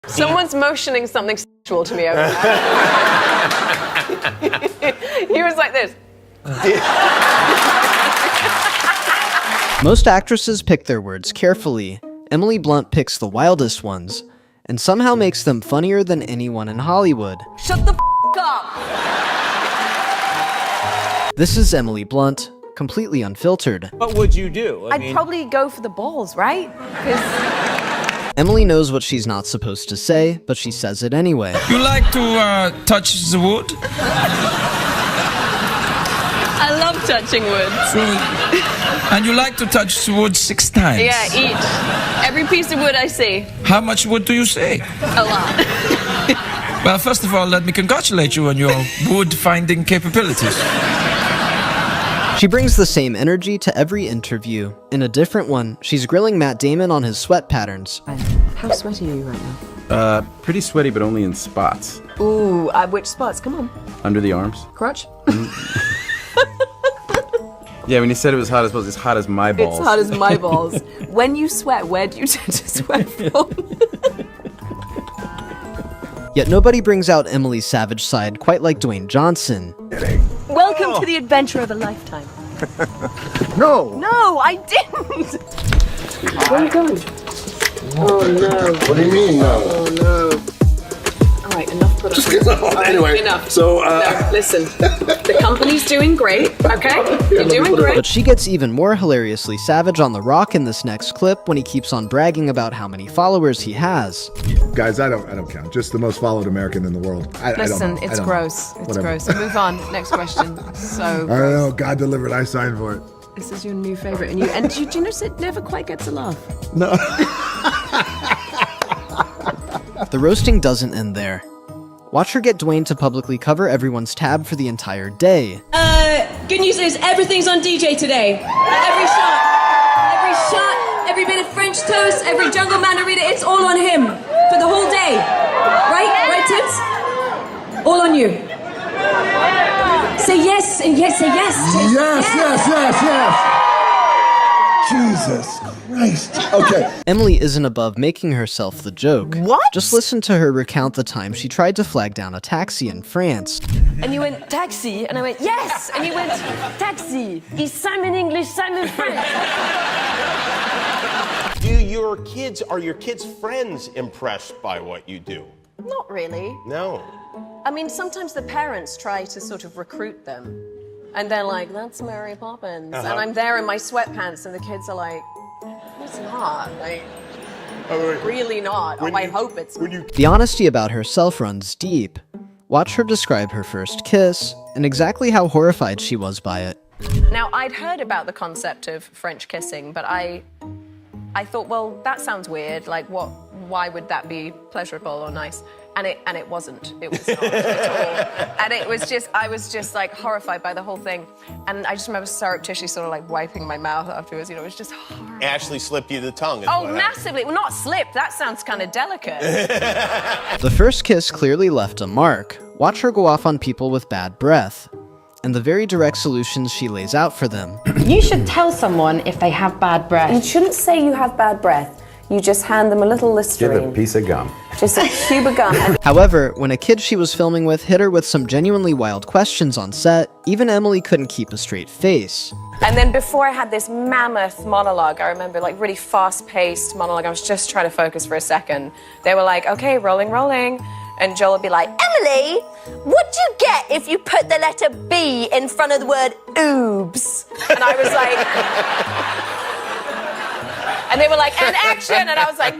Someone's motioning something sexual to me over there. He was like this. Most actresses pick their words carefully. Emily Blunt picks the wildest ones, and somehow makes them funnier than anyone in Hollywood. Shut the f*** up! This is Emily Blunt, completely unfiltered. What would you do? I'd probably go for the balls, right? Emily knows what she's not supposed to say, but she says it anyway. You like to touch the wood? I love touching wood. And you like to touch the wood 6 times? Yeah, each. Every piece of wood I see. How much wood do you say? A lot. Well, first of all, let me congratulate you on your wood-finding capabilities. She brings the same energy to every interview. In a different one, she's grilling Matt Damon on his sweat patterns. How sweaty are you right now? Pretty sweaty, but only in spots. Ooh, which spots? Come on. Under the arms. Crotch? Yeah, when you said it was hot as balls, it's hot as my balls. It's hot as my balls. When you sweat, where do you tend to sweat from? Yet nobody brings out Emily's savage side quite like Dwayne Johnson. Welcome to the adventure of a lifetime. No! No, I didn't! Where are you going? Oh no. What do you mean, no? Oh no. Alright, enough production. Anyway, enough. so, No, listen. The company's doing great, okay? You're doing great. But she gets even more hilariously savage on The Rock in this next clip when he keeps on bragging about how many followers he has. guys, I don't count. Just the most followed American in the world. Listen, it's gross. It's gross. Move on. Next question. So I don't know. God delivered. I signed for it. this is your new favorite, and do you notice it never quite gets a laugh? No. The roasting doesn't end there. Watch her get Dwayne to publicly cover everyone's tab for the entire day. Good news is everything's on DJ today. Every shot, every bit of French toast, every jungle mandarita, it's all on him for the whole day. Right? Right, Tips? All on you. Say yes and yes, say yes. Yes. Jesus Christ. Okay. Emily isn't above making herself the joke. What? Just listen to her recount the time she tried to flag down a taxi in France. And you went, taxi, and I went, yes, and you went, taxi. Is Simon English, Simon French? Are your kids' friends impressed by what you do? Not really. No. I mean, sometimes the parents try to sort of recruit them. And they're like, that's Mary Poppins. And I'm there in my sweatpants, and the kids are like, it's not. Like, really not. I hope it's not. The honesty about herself runs deep. Watch her describe her first kiss, and exactly how horrified she was by it. Now, I'd heard about the concept of French kissing, but I thought, well, that sounds weird. Like, why would that be pleasurable or nice? And it wasn't. It was not at all. And I was just like horrified by the whole thing. And I just remember surreptitiously sort of like wiping my mouth afterwards. You know, it was just horrible. Ashley slipped you the tongue. Oh, massively. Well, not slipped. That sounds kind of delicate. The first kiss clearly left a mark. Watch her go off on people with bad breath, and the very direct solutions she lays out for them. You should tell someone if they have bad breath. You shouldn't say you have bad breath. You just hand them a little Listerine. Give a piece of gum. Just a tube of gum. However, when a kid she was filming with hit her with some genuinely wild questions on set, even Emily couldn't keep a straight face. And then before I had this mammoth monologue, I remember like really fast-paced monologue. I was just trying to focus for a second. They were like, okay, rolling. And Joel would be like, Emily, what'd you get if you put the letter B in front of the word oobs? And I was like... And they were like, and action! And I was like, you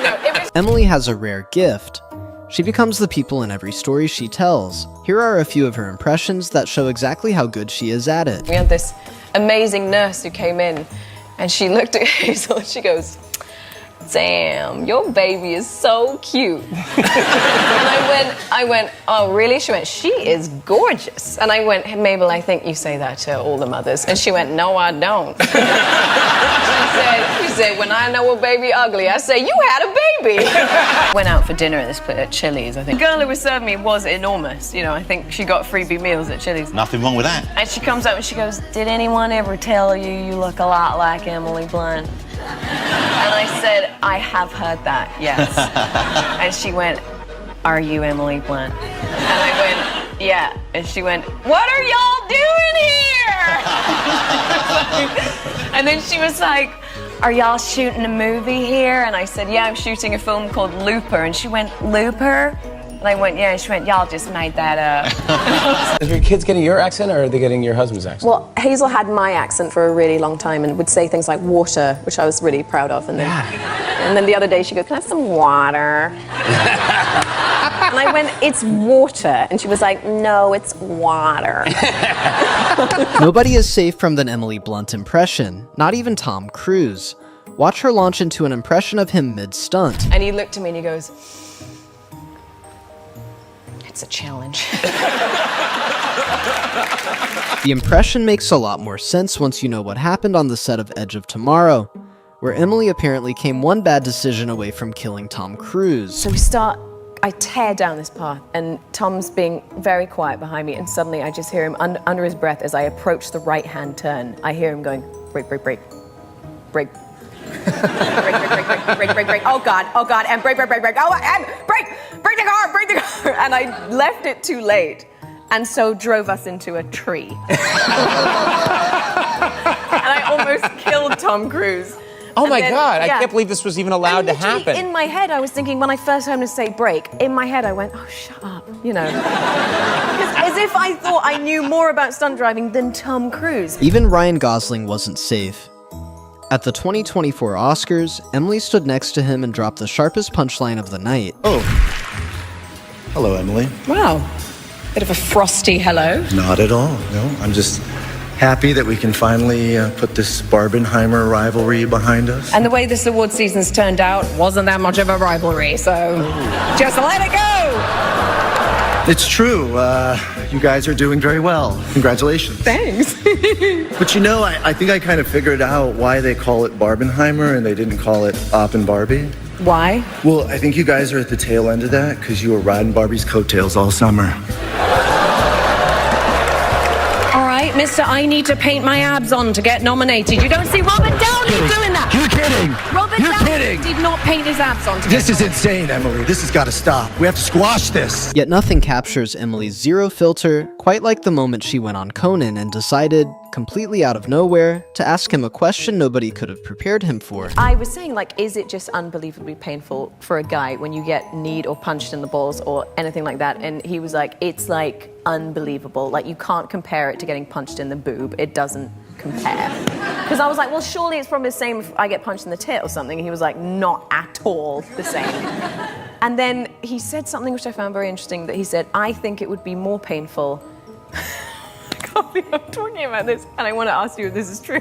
know, it was... Emily has a rare gift. She becomes the people in every story she tells. Here are a few of her impressions that show exactly how good she is at it. We had this amazing nurse who came in, and she looked at Hazel and she goes, damn, your baby is so cute. And I went, oh, really? She went, she is gorgeous. And I went, hey, Mabel, I think you say that to all the mothers. And she went, no, I don't. She said, when I know a baby ugly, I say, you had a baby. Went out for dinner at Chili's, I think. The girl who was serving me was enormous. You know, I think she got freebie meals at Chili's. Nothing wrong with that. And she comes up and she goes, did anyone ever tell you you look a lot like Emily Blunt? And I said, I have heard that, yes. And she went, are you Emily Blunt? And I went, yeah. And she went, what are y'all doing here? And then she was like, are y'all shooting a movie here? And I said, yeah, I'm shooting a film called Looper. And she went, Looper? And I went, yeah. And she went, y'all just made that up. Are your kids getting your accent, or are they getting your husband's accent? Well, Hazel had my accent for a really long time and would say things like water, which I was really proud of. And then the other day she goes, can I have some water? And I went, it's water. And she was like, no, it's water. Nobody is safe from the Emily Blunt impression, not even Tom Cruise. Watch her launch into an impression of him mid-stunt. And he looked at me and he goes, it's a challenge. The impression makes a lot more sense once you know what happened on the set of Edge of Tomorrow, where Emily apparently came one bad decision away from killing Tom Cruise. So I tear down this path, and Tom's being very quiet behind me, and suddenly I just hear him under his breath as I approach the right-hand turn. I hear him going, brake, brake, brake, brake. Break. Oh God, and break. Oh, and break the car. And I left it too late, and so drove us into a tree. And I almost killed Tom Cruise. Oh my God, I can't believe this was even allowed to happen. In my head, I was thinking, when I first heard him say break, in my head I went, oh, shut up, you know. As if I thought I knew more about stunt driving than Tom Cruise. Even Ryan Gosling wasn't safe. At the 2024 Oscars, Emily stood next to him and dropped the sharpest punchline of the night. Oh. Hello, Emily. Wow. Bit of a frosty hello. Not at all, no. I'm just happy that we can finally put this Barbenheimer rivalry behind us. And the way this award season's turned out wasn't that much of a rivalry, so just let it go! It's true. You guys are doing very well. Congratulations. Thanks. But you know, I think I kind of figured out why they call it Barbenheimer and they didn't call it Op and Barbie. Why? Well, I think you guys are at the tail end of that because you were riding Barbie's coattails all summer. All right, mister, I need to paint my abs on to get nominated. You don't see Robert Downey doing that. You're kidding. Robert Downey did not paint his abs on to get This is insane, Emily. This has got to stop. We have to squash this. Yet nothing captures Emily's zero filter quite like the moment she went on Conan and decided, completely out of nowhere, to ask him a question nobody could have prepared him for. I was saying, like, is it just unbelievably painful for a guy when you get kneed or punched in the balls or anything like that? And he was like, it's like unbelievable. Like, you can't compare it to getting punched in the boob. It doesn't compare. Because I was like, well, surely it's probably the same if I get punched in the tit or something. And he was like, not at all the same. And then he said something which I found very interesting, that he said, I think it would be more painful. I can't believe I'm talking about this, and I want to ask you if this is true.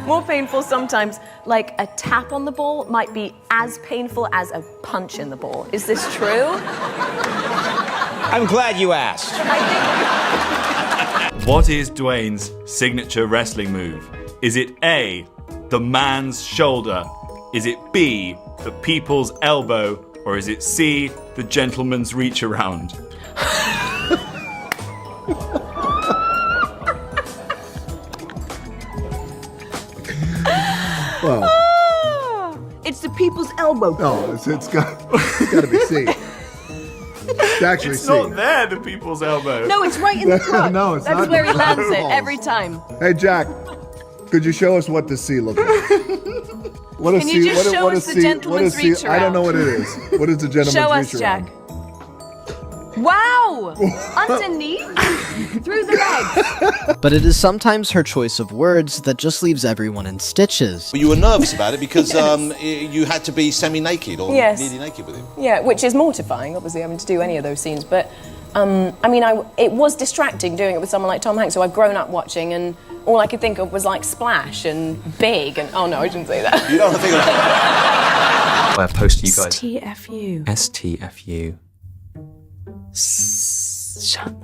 More painful sometimes, like a tap on the ball might be as painful as a punch in the ball. Is this true? I'm glad you asked. What is Dwayne's signature wrestling move? Is it A, the man's shoulder? Is it B, the people's elbow? Or is it C, the gentleman's reach around? Well, it's the people's elbow. No, it's got to be C. It's actually It's C. not there, the people's elbow. No, it's right in the crotch. No, it's That's not. where he lands it No. every time. Hey, Jack, could you show us what the C looks like? What Can you just show us the gentleman's reach I don't know what it around? is. What is the gentleman's Show us, reach Jack. around? Wow! Underneath? Through the legs. But it is sometimes her choice of words that just leaves everyone in stitches. You were nervous about it because you had to be semi-naked or Yes. nearly naked with him. Yeah, which is mortifying, obviously, having to do any of those scenes. But, I mean, it was distracting doing it with someone like Tom Hanks, who I've grown up watching, and all I could think of was, like, Splash and Big, and... Oh, no, I shouldn't say that. You don't think of I'll post you guys. STFU. STFU. Shut.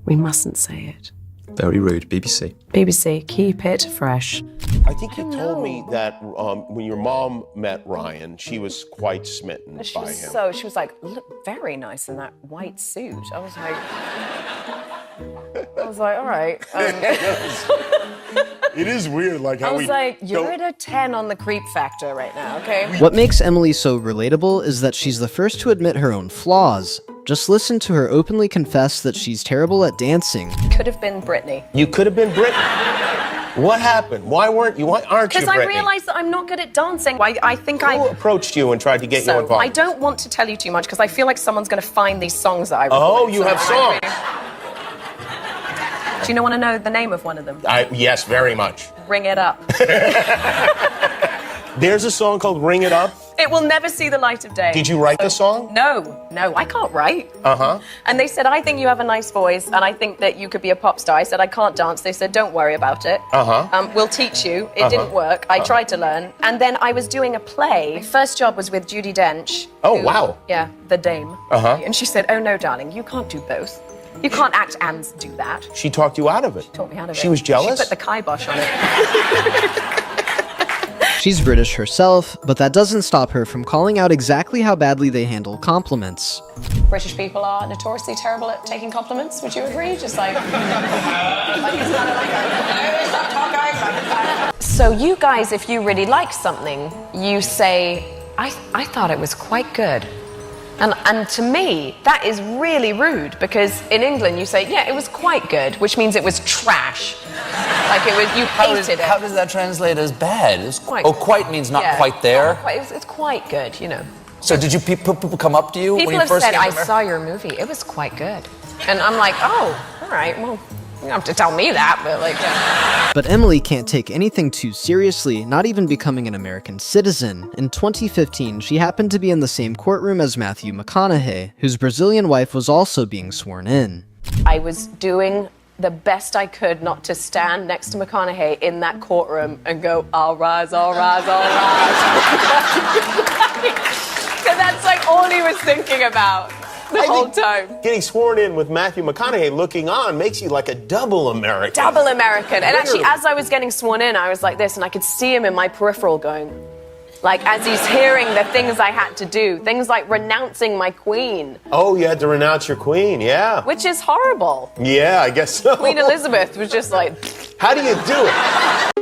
We mustn't say it. Very rude. BBC. BBC, keep it fresh. I think you told me that when your mom met Ryan, she was quite smitten She by was him. she was like, look very nice in that white suit. I was like, all right. It is weird, like how I was like, you're at a 10 on the creep factor right now, okay? What makes Emily so relatable is that she's the first to admit her own flaws. Just listen to her openly confess that she's terrible at dancing. Could have been Britney. You could have been Britney. What happened? Why aren't you? Why aren't you Britney? Because I realized that I'm not good at dancing. I think Who approached you and tried to get you involved? I don't want to tell you too much because I feel like someone's going to find these songs that I recorded. Oh, you have songs. Do you want to know the name of one of them? Yes, very much. Ring It Up. There's a song called Ring It Up. It will never see the light of day. Did you write the song? No, I can't write. Uh-huh. And they said, I think you have a nice voice, and I think that you could be a pop star. I said, I can't dance. They said, don't worry about it. Uh-huh. We'll teach you. It didn't work. I tried to learn. And then I was doing a play. My first job was with Judi Dench. Oh, wow. Yeah, the dame. Uh-huh. And she said, oh, no, darling, you can't do both. You can't act and do that. She talked you out of it. She talked me out of it. She was jealous? She put the kibosh on it. She's British herself, but that doesn't stop her from calling out exactly how badly they handle compliments. British people are notoriously terrible at taking compliments. Would you agree? Just like... So you guys, if you really like something, you say, I thought it was quite good. And to me, that is really rude, because in England you say, yeah, it was quite good, which means it was trash. Like it was, you hated it. How does that translate as bad? It's quite oh, good. quite means not Yeah, quite there? yeah, it's quite good, you know. So did you people come up to you People when you have first said, came to I America? saw your movie, it was quite good. And I'm like, oh, all right, well, you don't have to tell me that, but like, yeah. But Emily can't take anything too seriously, not even becoming an American citizen. In 2015, she happened to be in the same courtroom as Matthew McConaughey, whose Brazilian wife was also being sworn in. I was doing the best I could not to stand next to McConaughey in that courtroom and go, all rise, all rise, all rise. So that's like all he was thinking about the whole time. Getting sworn in with Matthew McConaughey looking on makes you like a double American. Double American. And actually, as I was getting sworn in, I was like this, and I could see him in my peripheral going, like, as he's hearing the things I had to do, things like renouncing my queen. Oh, you had to renounce your queen, yeah. Which is horrible. Yeah, I guess so. Queen Elizabeth was just like... How do you do it?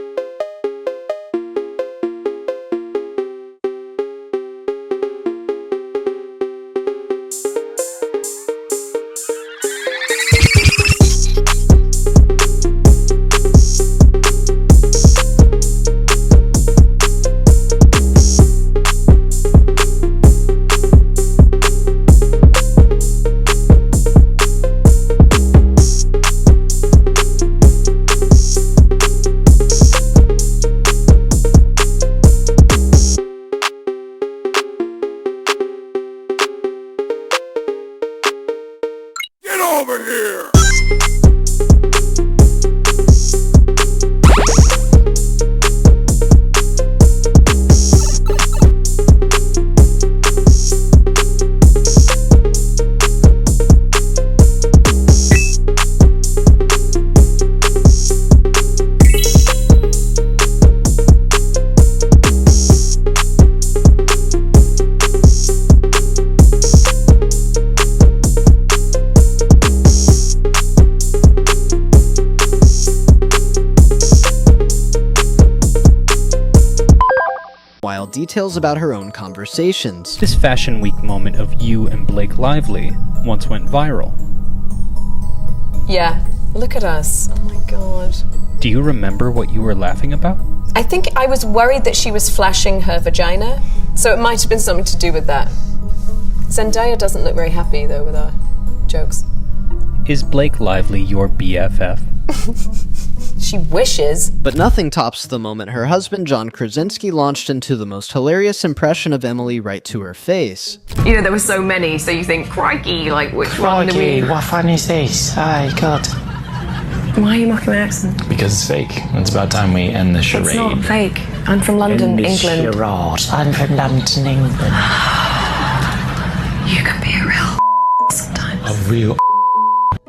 Over here! Details about her own conversations. This Fashion Week moment of you and Blake Lively once went viral. Yeah, look at us. Oh my god. Do you remember what you were laughing about? I think I was worried that she was flashing her vagina, so it might have been something to do with that. Zendaya doesn't look very happy, though, with our jokes. Is Blake Lively your BFF? She wishes. But nothing tops the moment her husband John Krasinski launched into the most hilarious impression of Emily right to her face. You know, there were so many, so you think, crikey, like, which one do we... what fun is this? Oh, God. Why are you mocking my accent? Because it's fake. It's about time we end the charade. It's not fake. I'm from London, England. Charade. I'm from London, England. You can be a real sometimes. A real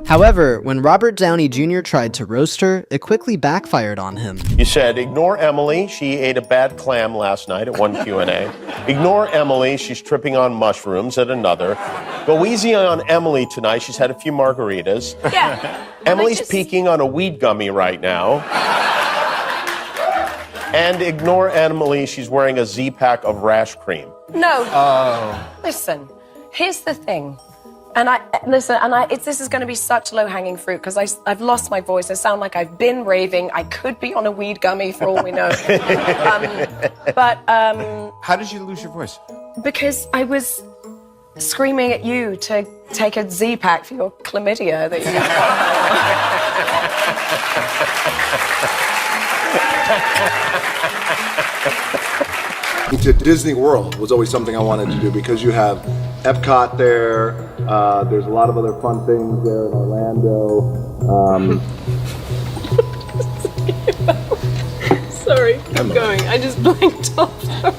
However, when Robert Downey Jr. tried to roast her, it quickly backfired on him. You said, ignore Emily. She ate a bad clam last night at one Q&A. Ignore Emily. She's tripping on mushrooms at another. Go easy on Emily tonight. She's had a few margaritas. Yeah. Emily's peeking on a weed gummy right now. And ignore Emily, she's wearing a Z-pack of rash cream. No. Oh. Listen, here's the thing. This is going to be such low-hanging fruit because I've lost my voice. I sound like I've been raving. I could be on a weed gummy for all we know. How did you lose your voice? Because I was screaming at you to take a Z-pack for your chlamydia that To Disney World was always something I wanted to do because you have Epcot there. There's a lot of other fun things there in Orlando. Sorry, keep going. I just blanked off. Sorry.